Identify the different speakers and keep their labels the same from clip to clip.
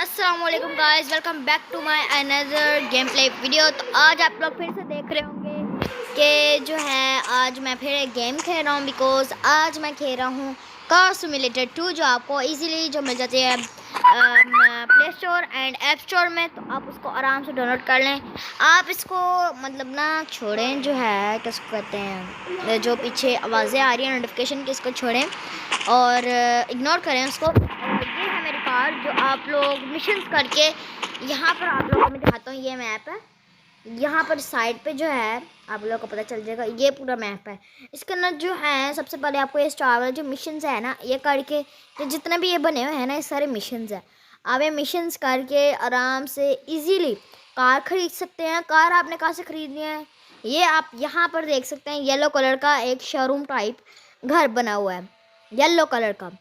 Speaker 1: अस्सलाम वालेकुम guys, welcome back to my another game play video. तो आज आप लोग फिर से देख रहे होंगे कि जो है आज मैं फिर एक गेम खेल रहा हूँ। बिकॉज आज मैं खेल रहा हूँ कार सिमुलेटर 2, जो आपको इजीली जो मिल जाती है play store and app store में। तो आप उसको आराम से डाउनलोड कर लें। आप इसको मतलब ना छोड़ें, जो है किसको कहते हैं, जो पीछे आवाज़ें आ रही हैं नोटिफिकेशन की, इसको छोड़ें और इग्नोर करें उसको। ये है मेरी कार जो आप लोग मिशंस करके, यहाँ पर आप लोगों को मैं दिखाता हूँ। ये मैप है, यहाँ पर साइड पे जो है आप लोगों को पता चल जाएगा, ये पूरा मैप है। इसके अंदर जो है सबसे पहले आपको ये स्टार वाले जो मिशंस है ना, ये करके जो जितने भी ये बने हुए हैं ना, ये सारे मिशंस हैं। आप ये मिशंस करके आराम से इजीली कार खरीद सकते हैं। कार आपने कहाँ से खरीदनी है, ये आप यहाँ पर देख सकते हैं। येलो कलर का एक शोरूम टाइप घर बना हुआ है, येलो कलर का।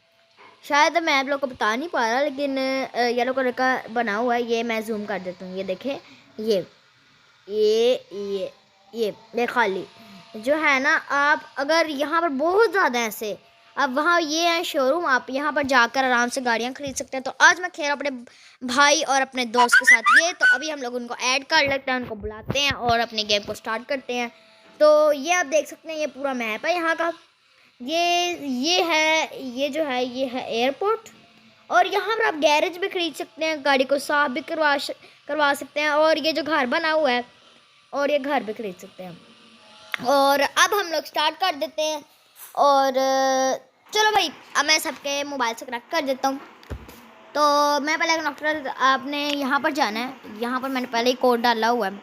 Speaker 1: शायद मैं आप लोग को बता नहीं पा रहा, लेकिन येलो कलर का बना हुआ है। ये मैं जूम कर देता हूँ, ये देखें, ये ये खाली जो है ना। आप अगर यहाँ पर बहुत ज़्यादा ऐसे, अब वहाँ ये है शोरूम, आप यहाँ पर जाकर आराम से गाड़ियाँ खरीद सकते हैं। तो आज मैं खेल रहा हूँ अपने भाई और अपने दोस्त के साथ। ये तो अभी हम लोग उनको ऐड कर लेते हैं, उनको बुलाते हैं और अपने गेम को स्टार्ट करते हैं। तो ये आप देख सकते हैं, ये पूरा मैप है यहाँ का। ये है, ये जो है ये है एयरपोर्ट। और यहाँ पर आप गैरेज भी खरीद सकते हैं, गाड़ी को साफ भी करवा सकते हैं। और ये जो घर बना हुआ है, और ये घर भी खरीद सकते हैं। और अब हम लोग स्टार्ट कर देते हैं। और चलो भाई, अब मैं सबके मोबाइल से कनेक्ट कर देता हूँ। तो मैं पहले कनेक्टर, आपने यहाँ पर जाना है। यहाँ पर मैंने पहले ही कोड डाला हुआ है,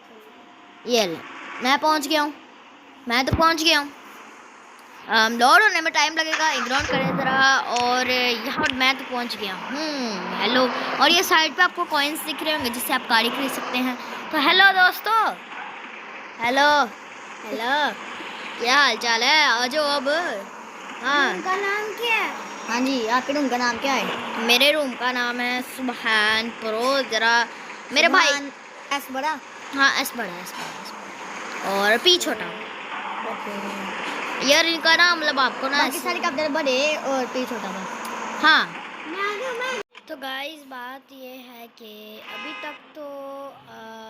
Speaker 1: ये ले। मैं पहुँच गया हूँ, मैं तो पहुँच गया हूँ। लोड होने में टाइम लगेगा, इग्नोर करें ज़रा। और यहाँ पर मैं तो पहुँच गया हूँ। हेलो, और ये साइड पे आपको कॉइन्स दिख रहे होंगे जिससे आप गाड़ी खरीद सकते हैं। तो हेलो दोस्तों, हेलो हेलो, क्या हाल चाल है? आ जाओ अब। हाँ,
Speaker 2: रूम का नाम क्या है?
Speaker 1: हाँ जी, आपके रूम का नाम क्या है? मेरे रूम का नाम है सुबहान प्रो। ज़रा मेरे भाई,
Speaker 2: एस बड़ा।
Speaker 1: हाँ एस बड़ा, एस बड़ा, एस बड़ा और पी छोटा। यार इनका ना मतलब आपको ना
Speaker 2: बाकी सारे कब बड़े और पी छोटा बड़ा।
Speaker 1: हाँ। तो गाइस बात ये है कि अभी तक तो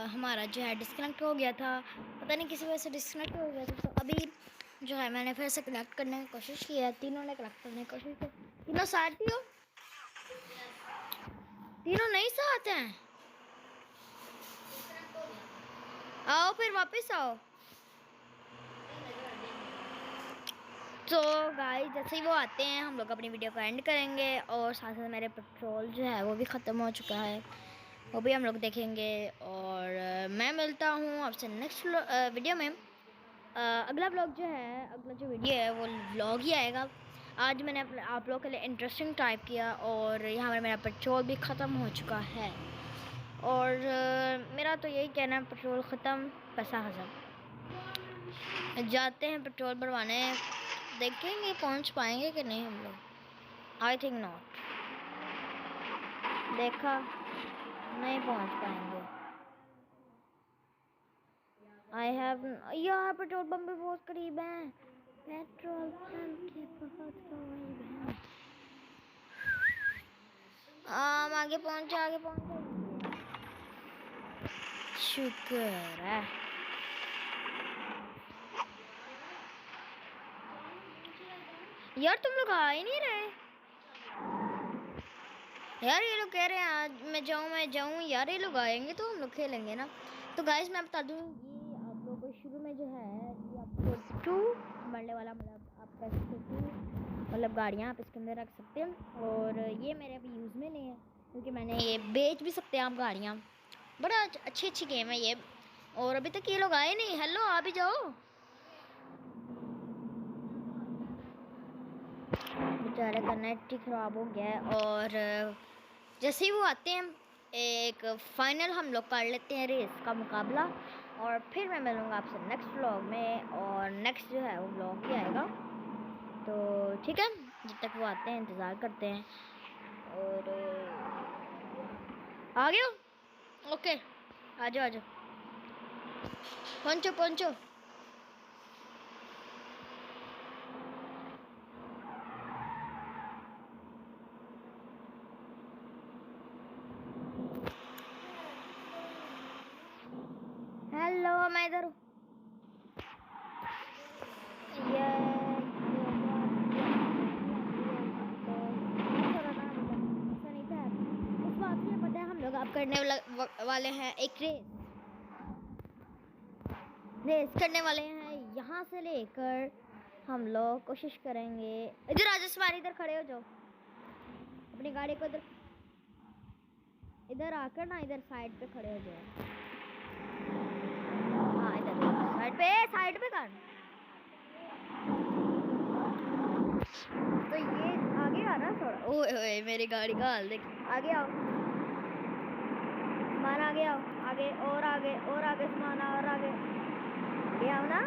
Speaker 1: हमारा जो है डिस्कनेक्ट हो गया था, पता नहीं किसी वजह से डिस्कनेक्ट हो गया था। तो अभी जो है मैंने फिर से कनेक्ट करने की कोशिश की है, तीनों ने कनेक्ट करने की कोशिश की। तीनों साथ ही हो? तीनों नहीं साथ हैं? आओ फिर वापस आओ। तो गाइस जैसे ही वो आते हैं, हम लोग अपनी वीडियो को एंड करेंगे। और साथ साथ मेरे पेट्रोल जो है वो भी ख़त्म हो चुका है, वो भी हम लोग देखेंगे। और मैं मिलता हूँ आपसे नेक्स्ट वीडियो में। अगला व्लॉग जो है, अगला जो वीडियो है वो व्लॉग ही आएगा। आज मैंने आप लोगों के लिए इंटरेस्टिंग टाइप किया, और यहाँ पर मेरा पेट्रोल भी ख़त्म हो चुका है। और मेरा तो यही कहना है, पेट्रोल ख़त्म पैसा हज़म। जाते हैं पेट्रोल भरवाने, देखेंगे पहुँच पाएंगे कि नहीं हम लोग। आई थिंक नॉट, देखा नहीं पहुँच पाएंगे। आई हैव, यार पेट्रोल पंप भी बहुत करीब है, पेट्रोल पंप के बहुत करीब है। आगे पहुँच, आगे पहुँच, शुक्र है। यार तुम लोग आ ही नहीं रहे यार। ये लोग कह रहे हैं आज मैं जाऊँ यार, ये लोग आएंगे तो हम लोग खेलेंगे ना। तो गाइस मैं बता दूँ, ये आप लोगों को शुरू में जो है ये आपको 2 बढ़ने वाला, मतलब आप कह सकते हो मतलब गाड़ियाँ आप इसके अंदर रख सकते हैं। और ये मेरे अभी यूज़ में नहीं है, क्योंकि मैंने ये बेच भी सकते हैं आप गाड़ियाँ। बड़ा अच्छी गेम है ये। और अभी तक ये लोग आए नहीं। हेलो, आ भी जाओ। बेचारे का नेट ही ख़राब हो गया है। और जैसे ही वो आते हैं, एक फाइनल हम लोग कर लेते हैं रेस का मुकाबला। और फिर मैं मिलूँगा आपसे नेक्स्ट व्लॉग में। और नेक्स्ट जो है वो व्लॉग ही आएगा। तो ठीक है, जब तक वो आते हैं इंतज़ार करते हैं। और आ गए हो? ओके, आ जाओ आ जाओ, पहुँचो पहुँचो। रुको मैं इधर हूँ। ये ऐसा नहीं था। इस बात में पता है हम लोग अब करने वाले हैं एक रेस करने वाले हैं। यहाँ से लेकर हम लोग कोशिश करेंगे। इधर राजस्थान इधर खड़े हो जाओ, अपनी गाड़ी को इधर आकर ना इधर साइड पे खड़े हो जाओ। हाँ इधर साइड पे कर। तो ये आगे आ ना थोड़ा। ओए ओए मेरी गाड़ी का हाल देख। आगे आओ सामान, आगे आओ, आगे और आगे और आगे सामान और आगे आओ ना।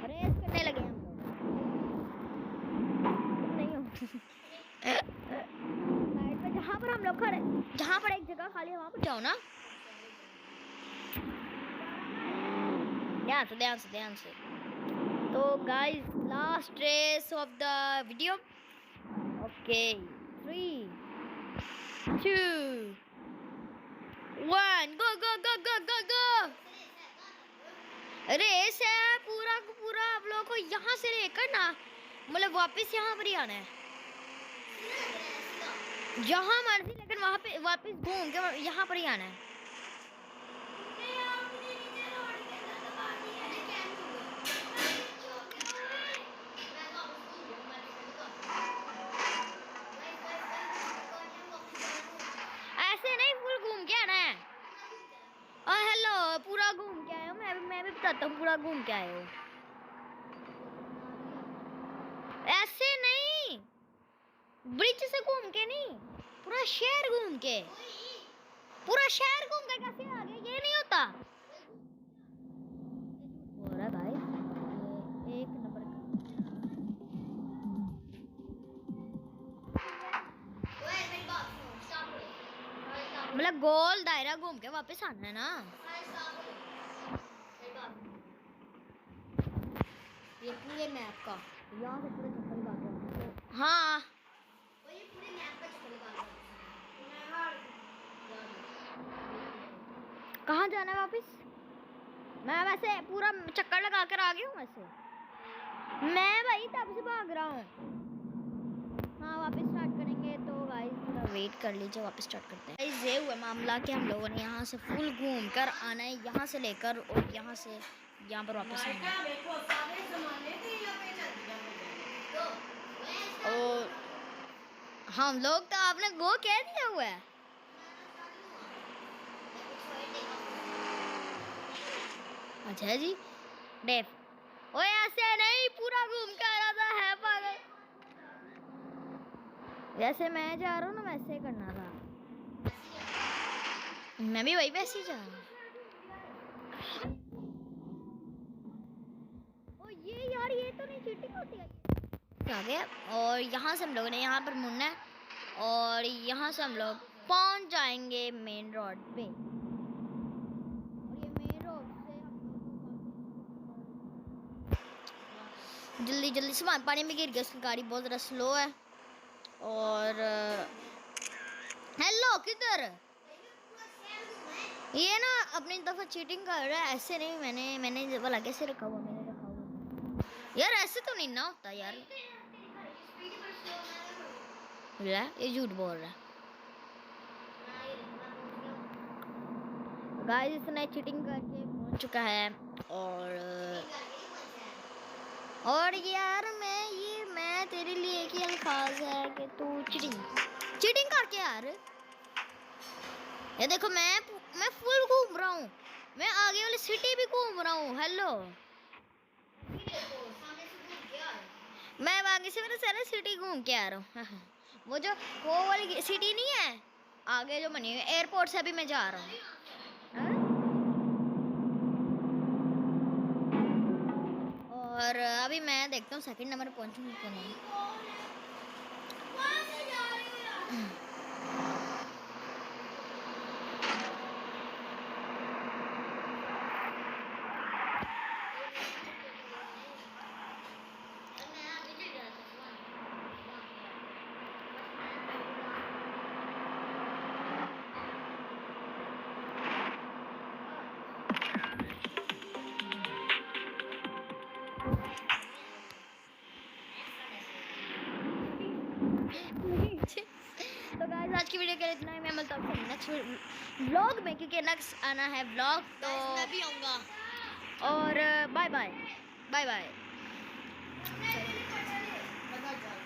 Speaker 1: रेस करने लगे हम लोग। तुम नहीं हो। साइड पे जहाँ पर हम लोग खड़े, जहाँ पर एक जगह खाली है वहाँ पर जाओ ना। ध्यान से। तो guys last race of the video. Okay 3 2 1 go. Race है पूरा पूरा आप लोगों को यहाँ से लेकर ना मतलब वापस यहाँ पर ही आना है, जहाँ मर्जी, लेकिन वहाँ पे वापस घूम के यहाँ पर ही आना है। ऐसे नहीं, फुल घूम के आना है। और हेलो पूरा घूम के आए हो। मैं भी बताता हूँ पूरा घूम के आए हो। ऐसे नहीं, ब्रिज से घूम के नहीं, पूरा शहर घूम के। पूरा शहर घूम के कैसे आ गए? ये नहीं होता। हो रहा भाई ये 1 नंबर का। मतलब गोल दायरा घूम के वापस आना है ना।
Speaker 2: ये पूरे मैप का यहाँ से पूरे चक्कर लगा के।
Speaker 1: हाँ
Speaker 2: ये पूरे मैप का चक्कर लगा के।
Speaker 1: कहाँ जाना है वापस? मैं वैसे पूरा चक्कर लगा कर आ गई हूँ वैसे। मैं भाई तब से भाग रहा हूँ। हाँ वापस स्टार्ट करेंगे तो गाइस थोड़ा वेट कर लीजिए, वापस स्टार्ट करते हैं। गाइस ये हुआ मामला कि हम लोगों ने यहाँ से फुल घूम कर आना है, यहाँ से लेकर और यहाँ से यहाँ पर वापस आना है। और हम लोग तो आपने गो कह दिया हुआ है। अच्छा जी डेफ। ओए ऐसे नहीं, पूरा घूम के आ रहा था, है पागल। जैसे मैं जा रहा हूँ ना वैसे ही करना था। मैं भी वही वैसे ही जा रहा हूँ। ओ ये यार ये तो नहीं चीटिंग होती है। आ गया और यहाँ से हम लोगों ने यहाँ पर मुड़ना है और यहाँ से हम लोग पहुँच जाएंगे मेन रोड पे। और ये मेन रोड से हम लोग जल्दी सामान पानी में गिर गया, उसकी गाड़ी बहुत ज़्यादा स्लो है। और हेलो किधर? ये ना अपनी दफा चीटिंग कर रहा है। ऐसे नहीं, मैंने वाला कैसे रखा हुआ, मैंने रखा हुआ यार। ऐसे तो नहीं ना होता यार। ये झूठ बोल रहा है। गाइस इसने चीटिंग करके पहुंच चुका है। और यार मैं तेरे लिए एक ही अल्फाज है कि तू चीटिंग करके यार। ये देखो मैं फुल घूम रहा हूँ, मैं आगे वाली सिटी भी घूम रहा हूँ। हेलो मैं आगे से मेरे सारे सिटी घूम के आ रहा हूँ। वो जो वो वाली सिटी नहीं है आगे जो बनी है एयरपोर्ट से अभी मैं जा रहा हूँ। और अभी मैं देखता हूँ सेकंड नंबर पहुँचूंगी कि नहीं। तो गाइस आज की वीडियो के लिए इतना ही। मैं मिलता हूँ नेक्स्ट व्लॉग में, क्योंकि नेक्स्ट आना है व्लॉग। तो
Speaker 2: मैं भी आऊँगा।
Speaker 1: और बाय बाय बाय बाय।
Speaker 2: बता जाओ।